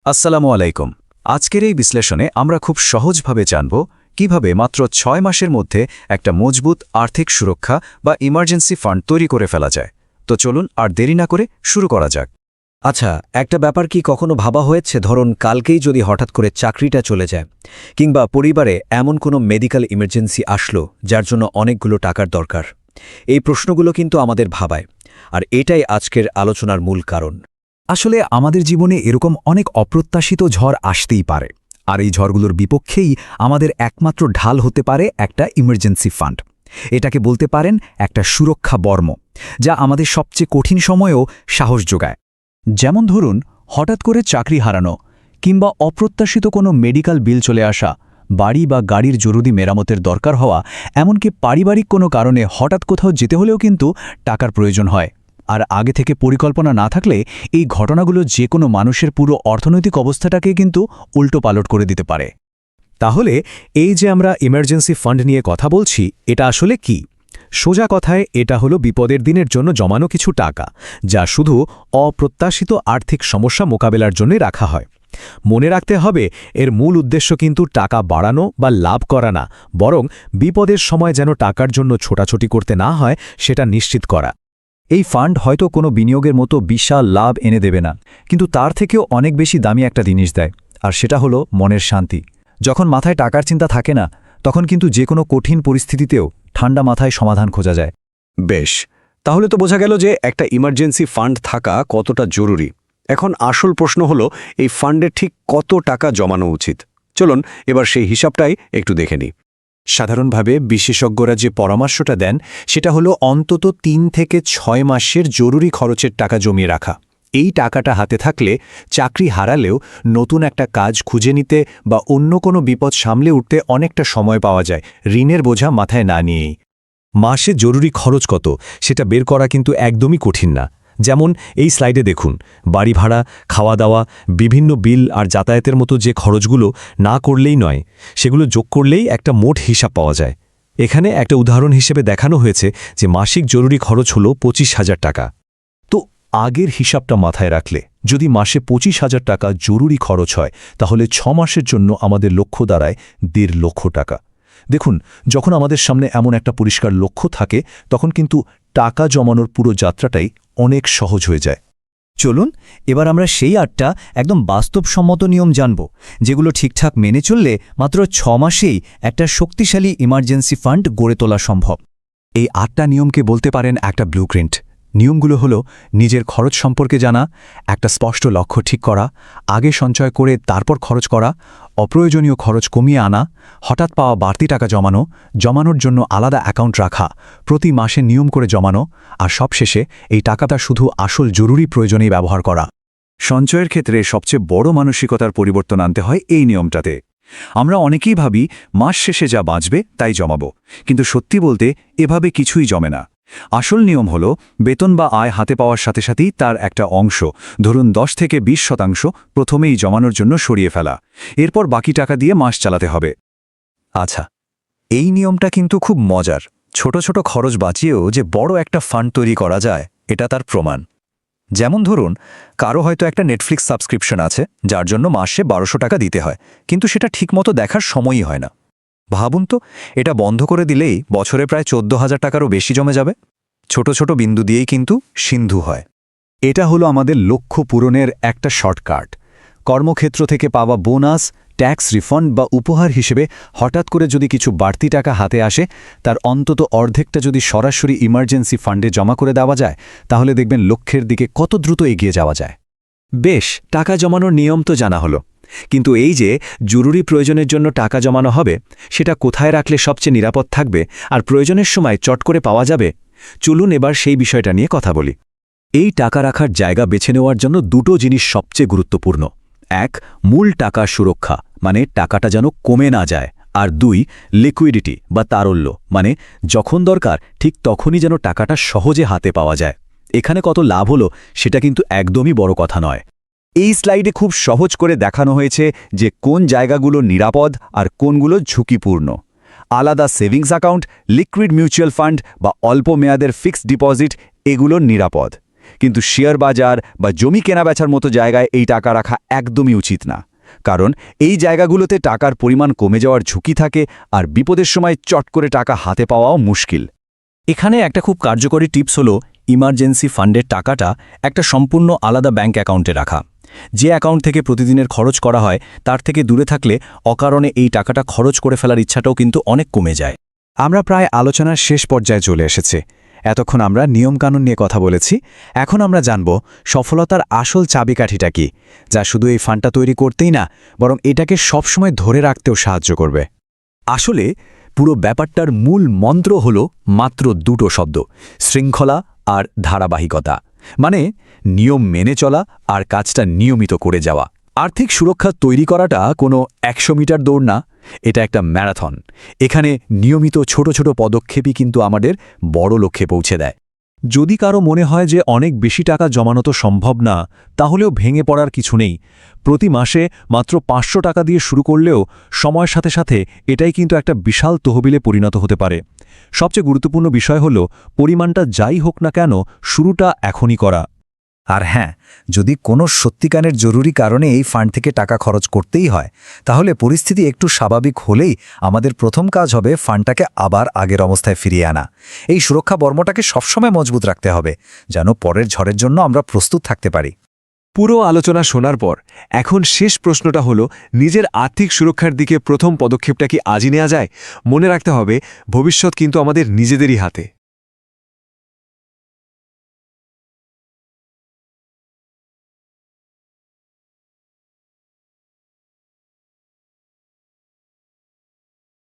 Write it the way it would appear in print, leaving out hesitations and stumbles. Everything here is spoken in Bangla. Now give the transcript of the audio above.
আসসালামু আলাইকুম। আজকের এই বিশ্লেষণে আমরা খুব সহজভাবে জানব কিভাবে মাত্র 6 মাসের মধ্যে একটা মজবুত আর্থিক সুরক্ষা বা ইমার্জেন্সি ফান্ড তৈরি করে ফেলা যায়। তো চলুন আর দেরি না করে শুরু করা যাক। আচ্ছা, একটা ব্যাপার কি কখনো ভাবা হয়েছে, ধরুন কালকেই যদি হঠাৎ করে চাকরিটা চলে যায় কিংবা পরিবারে এমন কোনো মেডিকেল ইমার্জেন্সি আসলো যার জন্য অনেকগুলো টাকার দরকার। এই প্রশ্নগুলো কিন্তু আমাদের ভাবায়, আর এটাই আজকের আলোচনার মূল কারণ। আসলে আমাদের জীবনে এরকম অনেক অপ্রত্যাশিত ঝড় আসতেই পারে, আর এই ঝড়গুলোর বিপক্ষেই আমাদের একমাত্র ঢাল হতে পারে একটা ইমার্জেন্সি ফান্ড। এটাকে বলতে পারেন একটা সুরক্ষা বর্ম, যা আমাদের সবচেয়ে কঠিন সময়েও সাহস যোগায়। যেমন ধরুন, হঠাৎ করে চাকরি হারানো কিংবা অপ্রত্যাশিত কোনো মেডিকেল বিল চলে আসা, বাড়ি বা গাড়ির জরুরি মেরামতের দরকার হওয়া, এমনকি পারিবারিক কোনো কারণে হঠাৎ কোথাও যেতে হলেও কিন্তু টাকার প্রয়োজন হয়। আর আগে থেকে পরিকল্পনা না থাকলে এই ঘটনাগুলো যে কোনো মানুষের পুরো অর্থনৈতিক অবস্থাটাকে কিন্তু উল্টোপালট করে দিতে পারে। তাহলে এই যে আমরা ইমার্জেন্সি ফান্ড নিয়ে কথা বলছি, এটা আসলে কি? সোজা কথায় এটা হলো বিপদের দিনের জন্য জমানো কিছু টাকা, যা শুধু অপ্রত্যাশিত আর্থিক সমস্যা মোকাবেলার জন্য রাখা হয়। মনে রাখতে হবে, এর মূল উদ্দেশ্য কিন্তু টাকা বাড়ানো বা লাভ করা না, বরং বিপদের সময় যেন টাকার জন্য ছোটাছুটি করতে না হয় সেটা নিশ্চিত করা। এই ফান্ড হয়তো কোনো বিনিয়োগের মতো বিশাল লাভ এনে দেবে না, কিন্তু তার থেকেও অনেক বেশি দামি একটা জিনিস দেয়, আর সেটা হলো মনের শান্তি। যখন মাথায় টাকার চিন্তা থাকে না, তখন কিন্তু যে কোনো কঠিন পরিস্থিতিতেও ঠান্ডা মাথায় সমাধান খোঁজা যায়। বেশ, তাহলে তো বোঝা গেল যে একটা ইমার্জেন্সি ফান্ড থাকা কতটা জরুরি। এখন আসল প্রশ্ন হলো, এই ফান্ডে ঠিক কত টাকা জমানো উচিত? চলুন এবার সেই হিসাবটাই একটু দেখে নিই। সাধারণভাবে বিশেষজ্ঞরা যে পরামর্শটা দেন সেটা হলো অন্তত 3 থেকে 6 মাসের জরুরি খরচের টাকা জমিয়ে রাখা। এই টাকাটা হাতে থাকলে চাকরি হারালেও নতুন একটা কাজ খুঁজে নিতে বা অন্য কোনো বিপদ সামলে উঠতে অনেকটা সময় পাওয়া যায়, ঋণের বোঝা মাথায় না নিয়েই। মাসে জরুরি খরচ কত সেটা বের করা কিন্তু একদমই কঠিন না। যেমন এই স্লাইডে দেখুন, বাড়ি ভাড়া, খাওয়া দাওয়া, বিভিন্ন বিল আর যাতায়াতের মতো যে খরচগুলো না করলেই নয়, সেগুলো যোগ করলেই একটা মোট হিসাব পাওয়া যায়। এখানে একটা উদাহরণ হিসেবে দেখানো হয়েছে যে মাসিক জরুরি খরচ হল 25,000 টাকা। তো আগের হিসাবটা মাথায় রাখলে যদি মাসে 25,000 টাকা জরুরি খরচ হয়, তাহলে 6 মাসের জন্য আমাদের লক্ষ্য দাঁড়ায় 1.5 লক্ষ টাকা। দেখুন, যখন আমাদের সামনে এমন একটা পরিষ্কার লক্ষ্য থাকে, তখন কিন্তু টাকা জমানোর পুরো যাত্রাটাই অনেক সহজ হয়ে যায়। চলুন এবার আমরা সেই 8টা একদম বাস্তবসম্মত নিয়ম জানব, যেগুলো ঠিকঠাক মেনে চললে মাত্র 6 মাসেই একটা শক্তিশালী ইমার্জেন্সি ফান্ড গড়ে তোলা সম্ভব। এই 8টা নিয়মকে বলতে পারেন একটা ব্লুপ্রিন্ট। নিয়মগুলো হলো নিজের খরচ সম্পর্কে জানা, একটা স্পষ্ট লক্ষ্য ঠিক করা, আগে সঞ্চয় করে তারপর খরচ করা, অপ্রয়োজনীয় খরচ কমিয়ে আনা, হঠাৎ পাওয়া বাড়তি টাকা জমানো, জমানোর জন্য আলাদা অ্যাকাউন্ট রাখা, প্রতি মাসে নিয়ম করে জমানো, আর সবশেষে এই টাকাটা শুধু আসল জরুরি প্রয়োজনেই ব্যবহার করা। সঞ্চয়ের ক্ষেত্রে সবচেয়ে বড় মানসিকতার পরিবর্তন আনতে হয় এই নিয়মটাতে। আমরা অনেকেই ভাবি মাস শেষে যা বাঁচবে তাই জমাবো, কিন্তু সত্যি বলতে এভাবে কিছুই জমে না। আসল নিয়ম হল বেতন বা আয় হাতে পাওয়ার সাথে সাথেই তার একটা অংশ, ধরুন 10 থেকে 20% প্রথমেই জমানোর জন্য সরিয়ে ফেলা, এরপর বাকি টাকা দিয়ে মাস চালাতে হবে। আচ্ছা, এই নিয়মটা কিন্তু খুব মজার। ছোট ছোট খরচ বাঁচিয়েও যে বড় একটা ফান্ড তৈরি করা যায়, এটা তার প্রমাণ। যেমন ধরুন, কারো হয়তো একটা নেটফ্লিক্স সাবস্ক্রিপশন আছে, যার জন্য মাসে 1200 টাকা দিতে হয়, কিন্তু সেটা ঠিকমতো দেখার সময়ই হয় না। ভাবুন তো, এটা বন্ধ করে দিলেই বছরে প্রায় 14,000 টাকারও বেশি জমে যাবে। ছোট ছোট বিন্দু দিয়েই কিন্তু সিন্ধু হয়। এটা হলো আমাদের লক্ষ্য পূরণের একটা শর্টকাট। কর্মক্ষেত্র থেকে পাওয়া বোনাস, ট্যাক্স রিফান্ড বা উপহার হিসেবে হঠাৎ করে যদি কিছু বাড়তি টাকা হাতে আসে, তার অন্তত অর্ধেকটা যদি সরাসরি ইমার্জেন্সি ফান্ডে জমা করে দেওয়া যায়, তাহলে দেখবেন লক্ষ্যের দিকে কত দ্রুত এগিয়ে যাওয়া যায়। বেশ, টাকা জমানোর নিয়ম তো জানা হলো, কিন্তু এই যে জরুরি প্রয়োজনের জন্য টাকা জমানো হবে, সেটা কোথায় রাখলে সবচেয়ে নিরাপদ থাকবে আর প্রয়োজনের সময় চট করে পাওয়া যাবে? চলুন এবার সেই বিষয়টা নিয়ে কথা বলি। এই টাকা রাখার জায়গা বেছে নেওয়ার জন্য দুটো জিনিস সবচেয়ে গুরুত্বপূর্ণ। 1, মূল টাকা সুরক্ষা, মানে টাকাটা যেন কমে না যায়। আর 2, লিকুইডিটি বা তারল্য, মানে যখন দরকার ঠিক তখনই যেন টাকাটা সহজে হাতে পাওয়া যায়। এখানে কত লাভ হলো সেটা কিন্তু একদমই বড় কথা নয়। এই স্লাইডে খুব সহজ করে দেখানো হয়েছে যে কোন জায়গাগুলো নিরাপদ আর কোনগুলো ঝুঁকিপূর্ণ। আলাদা savings account, liquid mutual fund বা অল্প মেয়াদের ফিক্সড ডিপোজিট, এগুলো নিরাপদ। কিন্তু শেয়ার বাজার বা জমি কেনাবেচার মতো জায়গায় এই টাকা রাখা একদমই উচিত না, কারণ এই জায়গাগুলোতে টাকার পরিমাণ কমে যাওয়ার ঝুঁকি থাকে আর বিপদের সময় চট করে টাকা হাতে পাওয়াও মুশকিল। এখানে একটা খুব কার্যকরী টিপস হলো ইমার্জেন্সি ফান্ডের টাকাটা একটা সম্পূর্ণ আলাদা ব্যাংক অ্যাকাউন্টে রাখা। যে অ্যাকাউন্ট থেকে প্রতিদিনের খরচ করা হয় তার থেকে দূরে থাকলে অকারণে এই টাকাটা খরচ করে ফেলার ইচ্ছাটাও কিন্তু অনেক কমে যায়। আমরা প্রায় আলোচনার শেষ পর্যায়ে চলে এসেছি। এতক্ষণ আমরা নিয়মকানুন নিয়ে কথা বলেছি, এখন আমরা জানব সফলতার আসল চাবিকাঠিটা কি, যা শুধু এই ফান্ডটা তৈরি করতেই না, বরং এটাকে সবসময় ধরে রাখতেও সাহায্য করবে। আসলে পুরো ব্যাপারটার মূল মন্ত্র হল মাত্র দুটো শব্দ: শৃঙ্খলা আর ধারাবাহিকতা। মানে নিয়ম মেনে চলা আর কাজটা নিয়মিত করে যাওয়া। আর্থিক সুরক্ষা তৈরি করাটা কোনো 100 মিটার দৌড় না, এটা একটা ম্যারাথন। এখানে নিয়মিত ছোট ছোট পদক্ষেপই কিন্তু আমাদের বড় লক্ষ্যে পৌঁছে দেয়। যদি কারো মনে হয় যে অনেক বেশি টাকা জমানো তো সম্ভব না, তাহলেও ভেঙে পড়ার কিছু নেই। প্রতি মাসে মাত্র 500 টাকা দিয়ে শুরু করলেও সময়ের সাথে সাথে এটাই কিন্তু একটা বিশাল তহবিলে পরিণত হতে পারে। সবচেয়ে গুরুত্বপূর্ণ বিষয় হল পরিমাণটা যাই হোক না কেন, শুরুটা এখনই করা। আর হ্যাঁ, যদি কোনো সত্যিকারের জরুরি কারণে এই ফান্ড থেকে টাকা খরচ করতেই হয়, তাহলে পরিস্থিতি একটু স্বাভাবিক হলেই আমাদের প্রথম কাজ হবে ফান্ডটাকে আবার আগের অবস্থায় ফিরিয়ে আনা। এই সুরক্ষা বর্মটাকে সবসময় মজবুত রাখতে হবে, যেন পরের ঝড়ের জন্য আমরা প্রস্তুত থাকতে পারি। পুরো আলোচনা শোনার পর এখন শেষ প্রশ্নটা হলো, নিজের আর্থিক সুরক্ষার দিকে প্রথম পদক্ষেপটা কি আজই নেওয়া যায়? মনে রাখতে হবে, ভবিষ্যৎ কিন্তু আমাদের নিজেদেরই হাতে।